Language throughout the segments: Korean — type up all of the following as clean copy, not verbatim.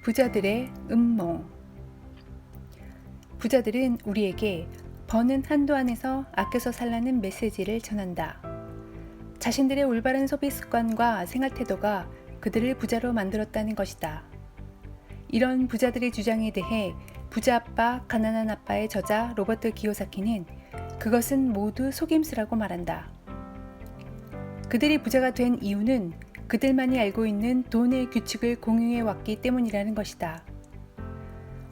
부자들의 음모. 부자들은 우리에게 버는 한도 안에서 아껴서 살라는 메시지를 전한다. 자신들의 올바른 소비 습관과 생활 태도가 그들을 부자로 만들었다는 것이다. 이런 부자들의 주장에 대해 부자 아빠, 가난한 아빠의 저자 로버트 기요사키는 그것은 모두 속임수라고 말한다. 그들이 부자가 된 이유는 그들만이 알고 있는 돈의 규칙을 공유해 왔기 때문이라는 것이다.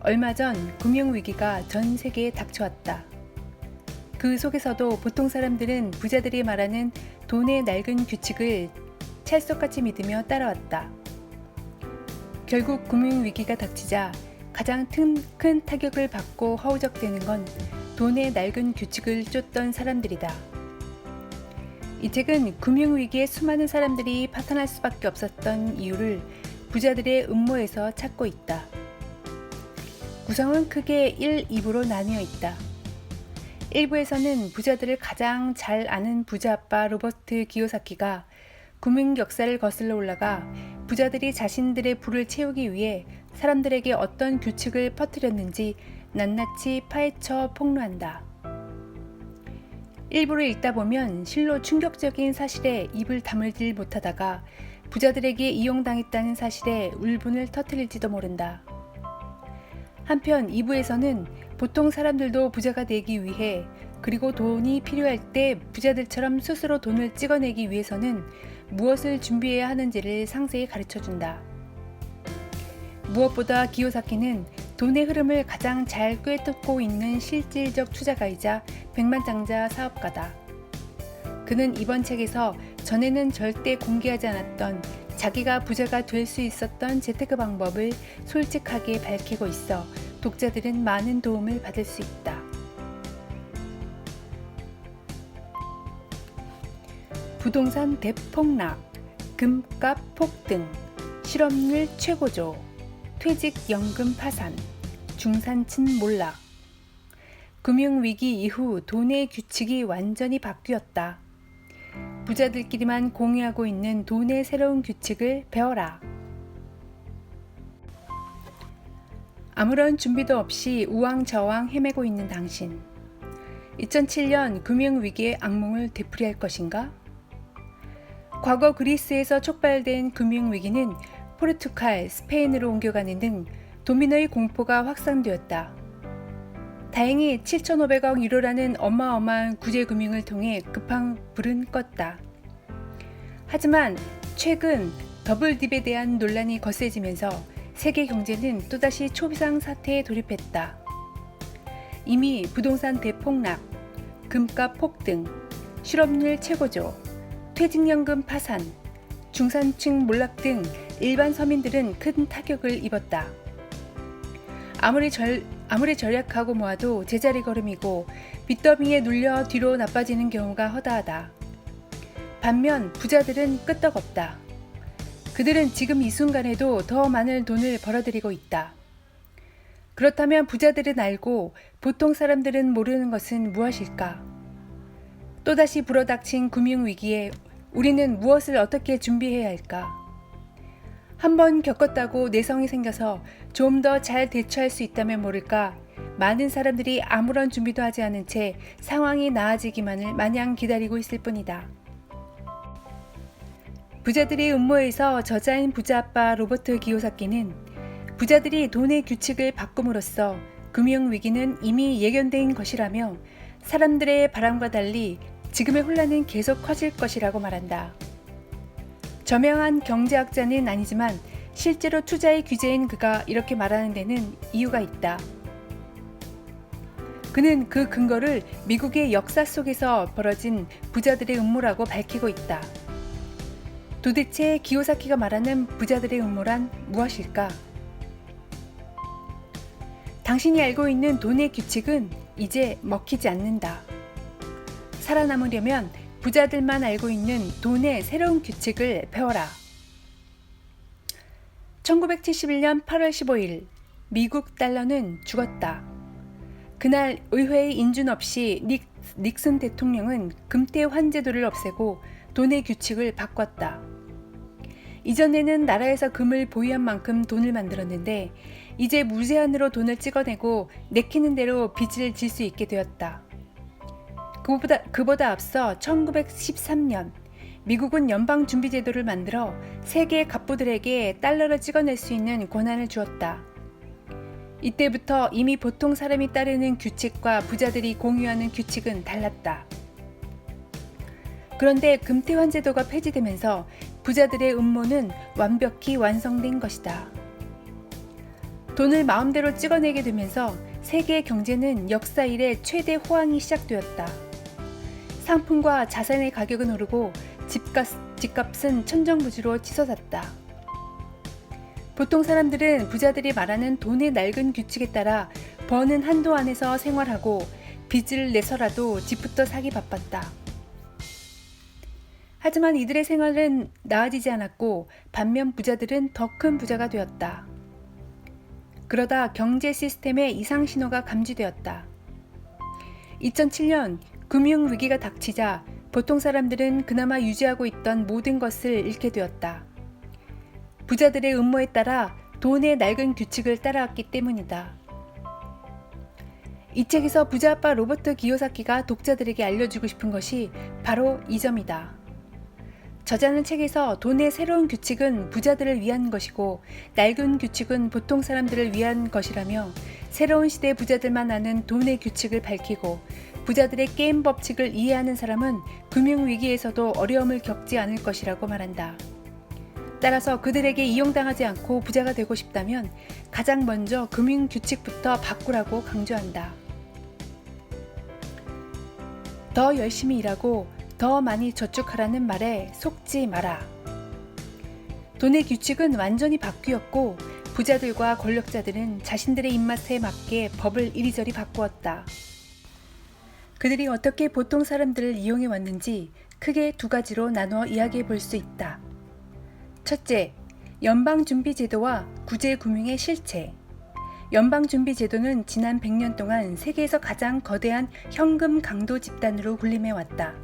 얼마 전 금융위기가 전 세계에 닥쳐왔다. 그 속에서도 보통 사람들은 부자들이 말하는 돈의 낡은 규칙을 찰떡같이 믿으며 따라왔다. 결국 금융위기가 닥치자 가장 큰 타격을 받고 허우적대는 건 돈의 낡은 규칙을 쫓던 사람들이다. 이 책은 금융위기에 수많은 사람들이 파산할 수밖에 없었던 이유를 부자들의 음모에서 찾고 있다. 구성은 크게 1, 2부로 나뉘어 있다. 1부에서는 부자들을 가장 잘 아는 부자 아빠 로버트 기요사키가 금융 역사를 거슬러 올라가 부자들이 자신들의 부를 채우기 위해 사람들에게 어떤 규칙을 퍼뜨렸는지 낱낱이 파헤쳐 폭로한다. 일부를 읽다 보면 실로 충격적인 사실에 입을 다물질 못하다가 부자들에게 이용당했다는 사실에 울분을 터뜨릴지도 모른다. 한편 2부에서는 보통 사람들도 부자가 되기 위해 그리고 돈이 필요할 때 부자들처럼 스스로 돈을 찍어내기 위해서는 무엇을 준비해야 하는지를 상세히 가르쳐준다. 무엇보다 기요사키는 돈의 흐름을 가장 잘 꿰뚫고 있는 실질적 투자가이자 백만장자 사업가다. 그는 이번 책에서 전에는 절대 공개하지 않았던 자기가 부자가 될 수 있었던 재테크 방법을 솔직하게 밝히고 있어 독자들은 많은 도움을 받을 수 있다. 부동산 대폭락, 금값 폭등, 실업률 최고조, 퇴직연금 파산, 중산층 몰락. 금융위기 이후 돈의 규칙이 완전히 바뀌었다. 부자들끼리만 공유하고 있는 돈의 새로운 규칙을 배워라. 아무런 준비도 없이 우왕좌왕 헤매고 있는 당신. 2007년 금융위기의 악몽을 되풀이할 것인가? 과거 그리스에서 촉발된 금융위기는 포르투갈, 스페인으로 옮겨가는 등 도미노의 공포가 확산되었다. 다행히 7,500억 유로라는 어마어마한 구제금융을 통해 급한 불은 껐다. 하지만 최근 더블딥에 대한 논란이 거세지면서 세계 경제는 또다시 초비상 사태에 돌입했다. 이미 부동산 대폭락, 금값 폭등, 실업률 최고조, 퇴직연금 파산, 중산층 몰락 등 일반 서민들은 큰 타격을 입었다. 아무리 절약하고 모아도 제자리 걸음이고 빚더미에 눌려 뒤로 나빠지는 경우가 허다하다. 반면 부자들은 끄떡없다. 그들은 지금 이 순간에도 더 많은 돈을 벌어들이고 있다. 그렇다면 부자들은 알고 보통 사람들은 모르는 것은 무엇일까? 또다시 불어닥친 금융위기에 우리는 무엇을 어떻게 준비해야 할까? 한번 겪었다고 내성이 생겨서 좀 더 잘 대처할 수 있다면 모를까? 많은 사람들이 아무런 준비도 하지 않은 채 상황이 나아지기만을 마냥 기다리고 있을 뿐이다. 부자들의 음모에서 저자인 부자아빠 로버트 기요사키는 부자들이 돈의 규칙을 바꿈으로써 금융위기는 이미 예견된 것이라며 사람들의 바람과 달리 지금의 혼란은 계속 커질 것이라고 말한다. 저명한 경제학자는 아니지만 실제로 투자의 귀재인 그가 이렇게 말하는 데는 이유가 있다. 그는 그 근거를 미국의 역사 속에서 벌어진 부자들의 음모라고 밝히고 있다. 도대체 기요사키가 말하는 부자들의 음모란 무엇일까? 당신이 알고 있는 돈의 규칙은 이제 먹히지 않는다. 살아남으려면 부자들만 알고 있는 돈의 새로운 규칙을 배워라. 1971년 8월 15일 미국 달러는 죽었다. 그날 의회의 인준 없이 닉슨 대통령은 금태 환제도를 없애고 돈의 규칙을 바꿨다. 이전에는 나라에서 금을 보유한 만큼 돈을 만들었는데 이제 무제한으로 돈을 찍어내고 내키는 대로 빚을 질 수 있게 되었다. 그보다 앞서 1913년 미국은 연방준비제도를 만들어 세계 갑부들에게 달러를 찍어낼 수 있는 권한을 주었다. 이때부터 이미 보통 사람이 따르는 규칙과 부자들이 공유하는 규칙은 달랐다. 그런데 금태환 제도가 폐지되면서 부자들의 음모는 완벽히 완성된 것이다. 돈을 마음대로 찍어내게 되면서 세계 경제는 역사 이래 최대 호황이 시작되었다. 상품과 자산의 가격은 오르고 집값은 천정부지로 치솟았다. 보통 사람들은 부자들이 말하는 돈의 낡은 규칙에 따라 버는 한도 안에서 생활하고 빚을 내서라도 집부터 사기 바빴다. 하지만 이들의 생활은 나아지지 않았고 반면 부자들은 더 큰 부자가 되었다. 그러다 경제 시스템에 이상 신호가 감지되었다. 2007년 금융위기가 닥치자 보통 사람들은 그나마 유지하고 있던 모든 것을 잃게 되었다. 부자들의 음모에 따라 돈의 낡은 규칙을 따라왔기 때문이다. 이 책에서 부자 아빠 로버트 기요사키가 독자들에게 알려주고 싶은 것이 바로 이 점이다. 저자는 책에서 돈의 새로운 규칙은 부자들을 위한 것이고 낡은 규칙은 보통 사람들을 위한 것이라며 새로운 시대 부자들만 아는 돈의 규칙을 밝히고 부자들의 게임 법칙을 이해하는 사람은 금융위기에서도 어려움을 겪지 않을 것이라고 말한다. 따라서 그들에게 이용당하지 않고 부자가 되고 싶다면 가장 먼저 금융규칙부터 바꾸라고 강조한다. 더 열심히 일하고 더 많이 저축하라는 말에 속지 마라. 돈의 규칙은 완전히 바뀌었고 부자들과 권력자들은 자신들의 입맛에 맞게 법을 이리저리 바꾸었다. 그들이 어떻게 보통 사람들을 이용해 왔는지 크게 두 가지로 나눠 이야기해 볼 수 있다. 첫째, 연방준비제도와 구제금융의 실체. 연방준비제도는 지난 100년 동안 세계에서 가장 거대한 현금 강도 집단으로 군림해 왔다.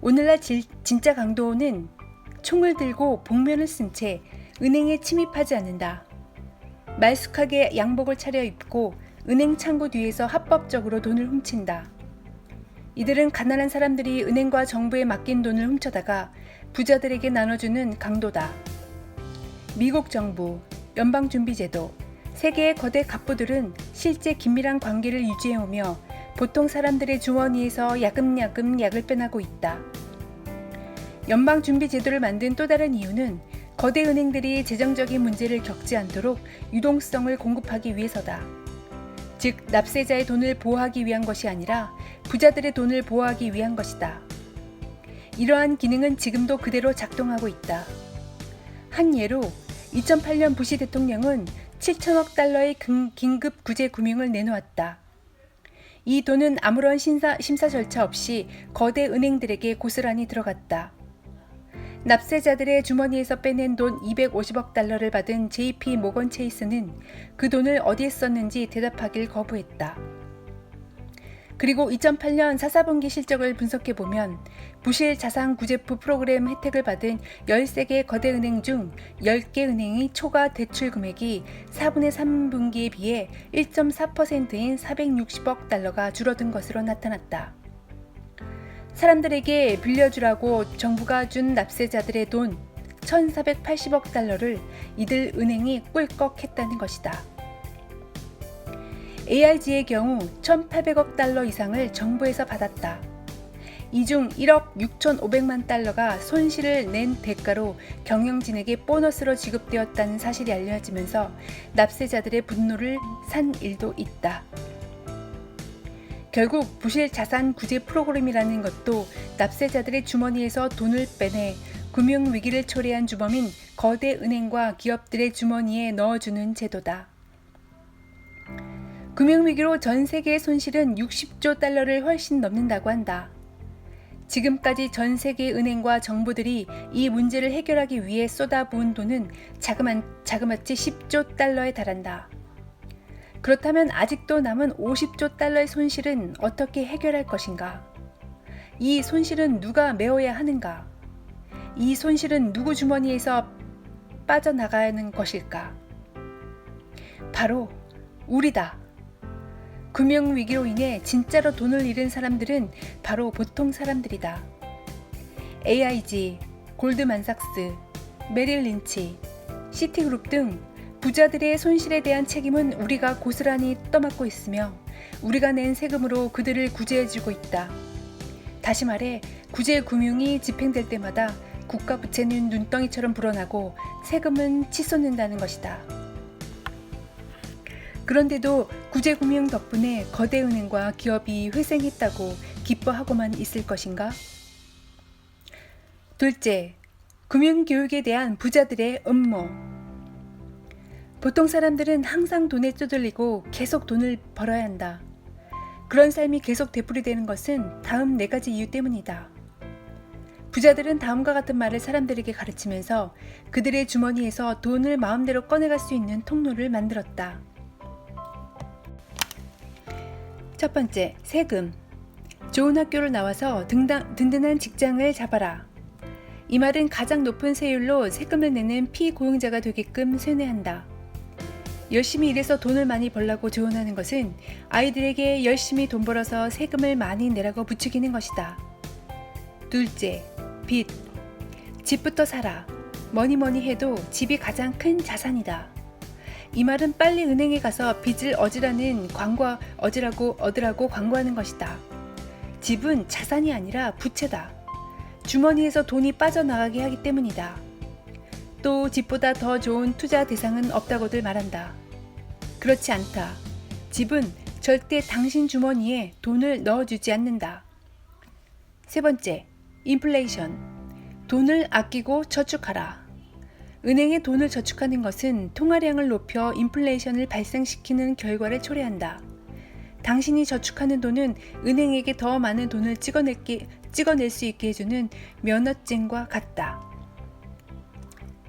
오늘날 진짜 강도는 총을 들고 복면을 쓴 채 은행에 침입하지 않는다. 말쑥하게 양복을 차려입고 은행 창고 뒤에서 합법적으로 돈을 훔친다. 이들은 가난한 사람들이 은행과 정부에 맡긴 돈을 훔쳐다가 부자들에게 나눠주는 강도다. 미국 정부, 연방준비제도, 세계의 거대 갑부들은 실제 긴밀한 관계를 유지해오며 보통 사람들의 주머니에서 야금야금 약을 빼나고 있다. 연방준비제도를 만든 또 다른 이유는 거대 은행들이 재정적인 문제를 겪지 않도록 유동성을 공급하기 위해서다. 즉, 납세자의 돈을 보호하기 위한 것이 아니라 부자들의 돈을 보호하기 위한 것이다. 이러한 기능은 지금도 그대로 작동하고 있다. 한 예로 2008년 부시 대통령은 7천억 달러의 긴급 구제 금융을 내놓았다. 이 돈은 아무런 심사 절차 없이 거대 은행들에게 고스란히 들어갔다. 납세자들의 주머니에서 빼낸 돈 250억 달러를 받은 JP 모건 체이스는 그 돈을 어디에 썼는지 대답하길 거부했다. 그리고 2008년 4분기 실적을 분석해보면 부실 자산 구제프 프로그램 혜택을 받은 13개 거대 은행 중 10개 은행의 초과 대출 금액이 4분의 3분기에 비해 1.4%인 460억 달러가 줄어든 것으로 나타났다. 사람들에게 빌려주라고 정부가 준 납세자들의 돈 1,480억 달러를 이들 은행이 꿀꺽했다는 것이다. AIG의 경우 1,800억 달러 이상을 정부에서 받았다. 이 중 1억 6,500만 달러가 손실을 낸 대가로 경영진에게 보너스로 지급되었다는 사실이 알려지면서 납세자들의 분노를 산 일도 있다. 결국 부실 자산 구제 프로그램이라는 것도 납세자들의 주머니에서 돈을 빼내 금융위기를 초래한 주범인 거대 은행과 기업들의 주머니에 넣어주는 제도다. 금융위기로 전 세계의 손실은 60조 달러를 훨씬 넘는다고 한다. 지금까지 전 세계 은행과 정부들이 이 문제를 해결하기 위해 쏟아부은 돈은 자그마치 10조 달러에 달한다. 그렇다면 아직도 남은 50조 달러의 손실은 어떻게 해결할 것인가? 이 손실은 누가 메워야 하는가? 이 손실은 누구 주머니에서 빠져나가는 것일까? 바로 우리다. 금융위기로 인해 진짜로 돈을 잃은 사람들은 바로 보통 사람들이다. AIG, 골드만삭스, 메릴 린치, 시티그룹 등 부자들의 손실에 대한 책임은 우리가 고스란히 떠맡고 있으며 우리가 낸 세금으로 그들을 구제해주고 있다. 다시 말해 구제금융이 집행될 때마다 국가 부채는 눈덩이처럼 불어나고 세금은 치솟는다는 것이다. 그런데도 구제금융 덕분에 거대 은행과 기업이 회생했다고 기뻐하고만 있을 것인가? 둘째, 금융교육에 대한 부자들의 음모. 보통 사람들은 항상 돈에 쪼들리고 계속 돈을 벌어야 한다. 그런 삶이 계속 되풀이되는 것은 다음 4가지 이유 때문이다. 부자들은 다음과 같은 말을 사람들에게 가르치면서 그들의 주머니에서 돈을 마음대로 꺼내갈 수 있는 통로를 만들었다. 첫 번째, 세금. 좋은 학교를 나와서 든든한 직장을 잡아라. 이 말은 가장 높은 세율로 세금을 내는 피고용자가 되게끔 쇠뇌한다. 열심히 일해서 돈을 많이 벌라고 조언하는 것은 아이들에게 열심히 돈 벌어서 세금을 많이 내라고 부추기는 것이다. 둘째, 빚. 집부터 사라. 뭐니 해도 집이 가장 큰 자산이다. 이 말은 빨리 은행에 가서 빚을 얻으라고 광고하는 것이다. 집은 자산이 아니라 부채다. 주머니에서 돈이 빠져나가게 하기 때문이다. 또 집보다 더 좋은 투자 대상은 없다고들 말한다. 그렇지 않다. 집은 절대 당신 주머니에 돈을 넣어주지 않는다. 세 번째, 인플레이션. 돈을 아끼고 저축하라. 은행에 돈을 저축하는 것은 통화량을 높여 인플레이션을 발생시키는 결과를 초래한다. 당신이 저축하는 돈은 은행에게 더 많은 돈을 찍어낼 수 있게 해주는 면허증과 같다.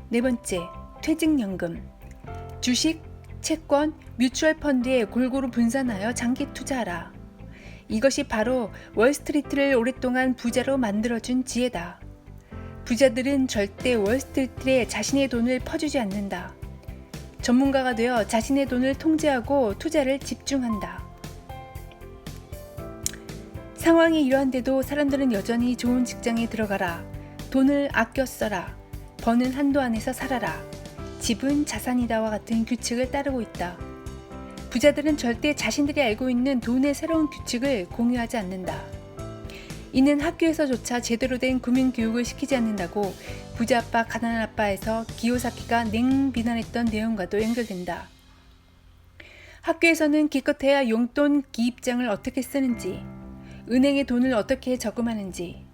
네 번째, 퇴직연금. 주식, 채권, 뮤추얼 펀드에 골고루 분산하여 장기 투자하라. 이것이 바로 월스트리트를 오랫동안 부자로 만들어준 지혜다. 부자들은 절대 월스트리트에 자신의 돈을 퍼주지 않는다. 전문가가 되어 자신의 돈을 통제하고 투자를 집중한다. 상황이 이러한데도 사람들은 여전히 좋은 직장에 들어가라. 돈을 아껴 써라. 버는 한도 안에서 살아라. 집은 자산이다와 같은 규칙을 따르고 있다. 부자들은 절대 자신들이 알고 있는 돈의 새로운 규칙을 공유하지 않는다. 이는 학교에서조차 제대로 된 금융교육을 시키지 않는다고 부자 아빠 가난한 아빠에서 기요사키가 냉비난했던 내용과도 연결된다. 학교에서는 기껏해야 용돈 기입장을 어떻게 쓰는지, 은행에 돈을 어떻게 저금하는지,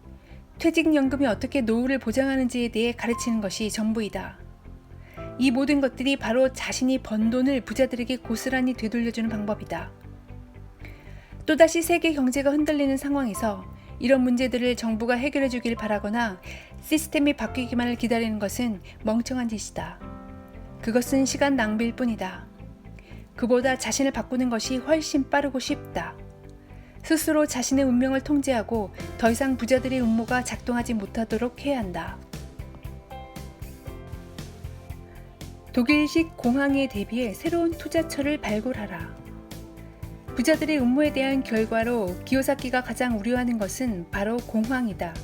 퇴직연금이 어떻게 노후를 보장하는지에 대해 가르치는 것이 전부이다. 이 모든 것들이 바로 자신이 번 돈을 부자들에게 고스란히 되돌려주는 방법이다. 또다시 세계 경제가 흔들리는 상황에서 이런 문제들을 정부가 해결해 주길 바라거나 시스템이 바뀌기만을 기다리는 것은 멍청한 짓이다. 그것은 시간 낭비일 뿐이다. 그보다 자신을 바꾸는 것이 훨씬 빠르고 쉽다. 스스로 자신의 운명을 통제하고 더 이상 부자들의 음모가 작동하지 못하도록 해야 한다. 독일식 공항에 대비해 새로운 투자처를 발굴하라. 부자들의 음모에 대한 결과로 기요사키가 가장 우려하는 것은 바로 공황이다.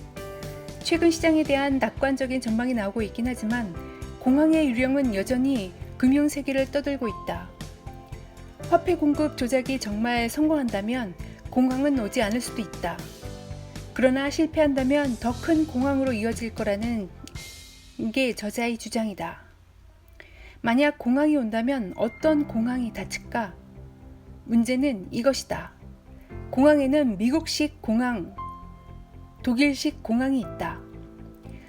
최근 시장에 대한 낙관적인 전망이 나오고 있긴 하지만 공황의 유령은 여전히 금융세계를 떠들고 있다. 화폐 공급 조작이 정말 성공한다면 공황은 오지 않을 수도 있다. 그러나 실패한다면 더 큰 공황으로 이어질 거라는 게 저자의 주장이다. 만약 공황이 온다면 어떤 공황이 닥칠까? 문제는 이것이다. 공항에는 미국식 공항, 독일식 공항이 있다.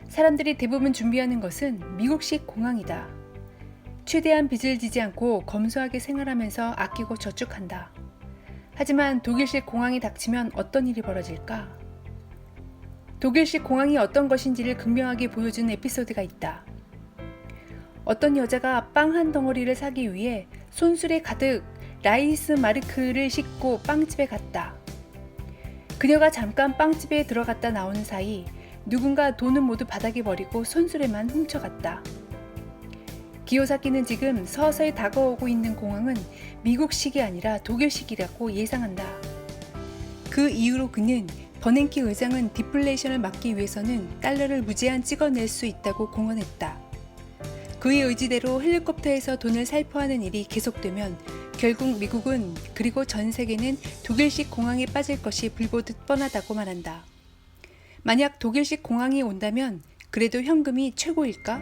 사람들이 대부분 준비하는 것은 미국식 공항이다. 최대한 빚을 지지 않고 검소하게 생활하면서 아끼고 저축한다. 하지만 독일식 공항이 닥치면 어떤 일이 벌어질까? 독일식 공항이 어떤 것인지를 극명하게 보여준 에피소드가 있다. 어떤 여자가 빵 한 덩어리를 사기 위해 손수레 가득 라이스 마르크를 싣고 빵집에 갔다. 그녀가 잠깐 빵집에 들어갔다 나오는 사이 누군가 돈은 모두 바닥에 버리고 손수레만 훔쳐갔다. 기요사키는 지금 서서히 다가오고 있는 공황은 미국식이 아니라 독일식이라고 예상한다. 그 이후로 그는 버냉키 의장은 디플레이션을 막기 위해서는 달러를 무제한 찍어낼 수 있다고 공언했다. 그의 의지대로 헬리콥터에서 돈을 살포하는 일이 계속되면 결국 미국은 그리고 전 세계는 독일식 공황에 빠질 것이 불보듯 뻔하다고 말한다. 만약 독일식 공황이 온다면 그래도 현금이 최고일까?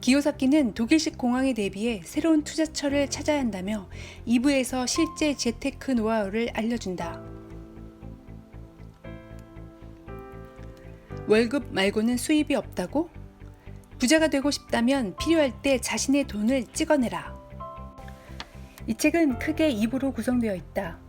기요사키는 독일식 공황에 대비해 새로운 투자처를 찾아야 한다며 2부에서 실제 재테크 노하우를 알려준다. 월급 말고는 수입이 없다고? 부자가 되고 싶다면 필요할 때 자신의 돈을 찍어내라. 이 책은 크게 2부로 구성되어 있다.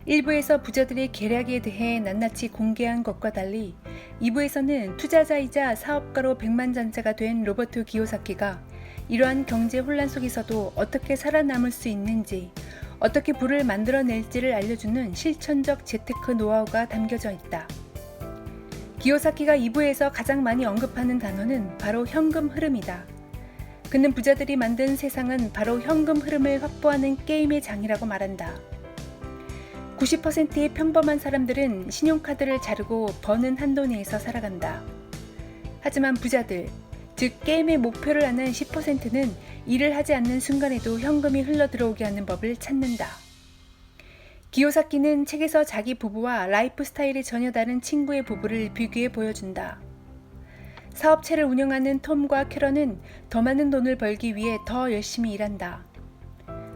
1부에서 부자들의 계략에 대해 낱낱이 공개한 것과 달리 2부에서는 투자자이자 사업가로 백만장자가 된 로버트 기요사키가 이러한 경제 혼란 속에서도 어떻게 살아남을 수 있는지, 어떻게 부를 만들어낼지를 알려주는 실천적 재테크 노하우가 담겨져 있다. 기요사키가 2부에서 가장 많이 언급하는 단어는 바로 현금 흐름이다. 그는 부자들이 만든 세상은 바로 현금 흐름을 확보하는 게임의 장이라고 말한다. 90%의 평범한 사람들은 신용카드를 자르고 버는 한도 내에서 살아간다. 하지만 부자들, 즉 게임의 목표를 아는 10%는 일을 하지 않는 순간에도 현금이 흘러들어오게 하는 법을 찾는다. 기요사키는 책에서 자기 부부와 라이프 스타일이 전혀 다른 친구의 부부를 비교해 보여준다. 사업체를 운영하는 톰과 캐런은 더 많은 돈을 벌기 위해 더 열심히 일한다.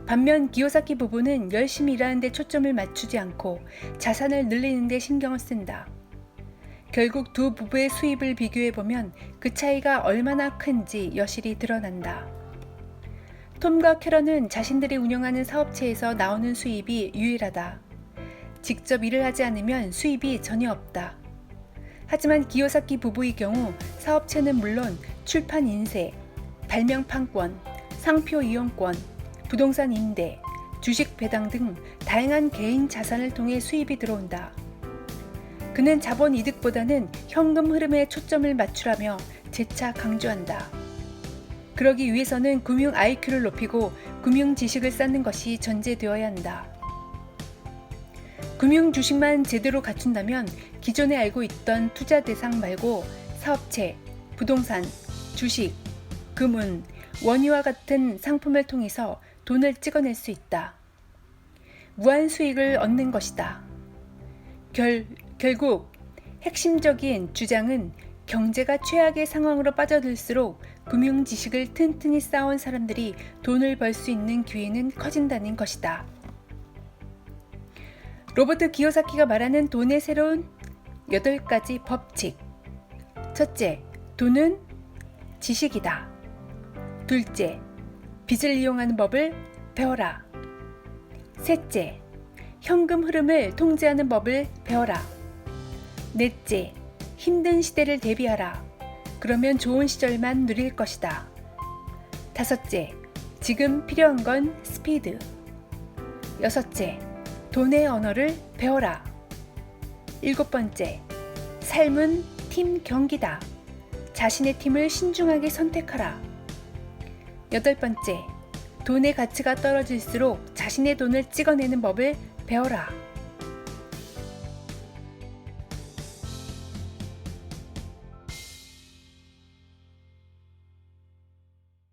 반면 기요사키 부부는 열심히 일하는 데 초점을 맞추지 않고 자산을 늘리는 데 신경을 쓴다. 결국 두 부부의 수입을 비교해보면 그 차이가 얼마나 큰지 여실히 드러난다. 톰과 캐런은 자신들이 운영하는 사업체에서 나오는 수입이 유일하다. 직접 일을 하지 않으면 수입이 전혀 없다. 하지만 기요사키 부부의 경우 사업체는 물론 출판 인쇄, 발명판권, 상표 이용권, 부동산 임대, 주식 배당 등 다양한 개인 자산을 통해 수입이 들어온다. 그는 자본 이득보다는 현금 흐름에 초점을 맞추라며 재차 강조한다. 그러기 위해서는 금융 IQ를 높이고 금융 지식을 쌓는 것이 전제되어야 한다. 금융 주식만 제대로 갖춘다면 기존에 알고 있던 투자 대상 말고 사업체, 부동산, 주식, 금은, 원유와 같은 상품을 통해서 돈을 찍어낼 수 있다. 무한 수익을 얻는 것이다. 결국 핵심적인 주장은 경제가 최악의 상황으로 빠져들수록 금융 지식을 튼튼히 쌓아온 사람들이 돈을 벌 수 있는 기회는 커진다는 것이다. 로버트 기요사키가 말하는 돈의 새로운 8가지 법칙. 첫째, 돈은 지식이다. 둘째, 빚을 이용하는 법을 배워라. 셋째, 현금 흐름을 통제하는 법을 배워라. 넷째, 힘든 시대를 대비하라. 그러면 좋은 시절만 누릴 것이다. 다섯째, 지금 필요한 건 스피드. 여섯째, 돈의 언어를 배워라. 일곱 번째, 삶은 팀 경기다. 자신의 팀을 신중하게 선택하라. 여덟 번째, 돈의 가치가 떨어질수록 자신의 돈을 찍어내는 법을 배워라.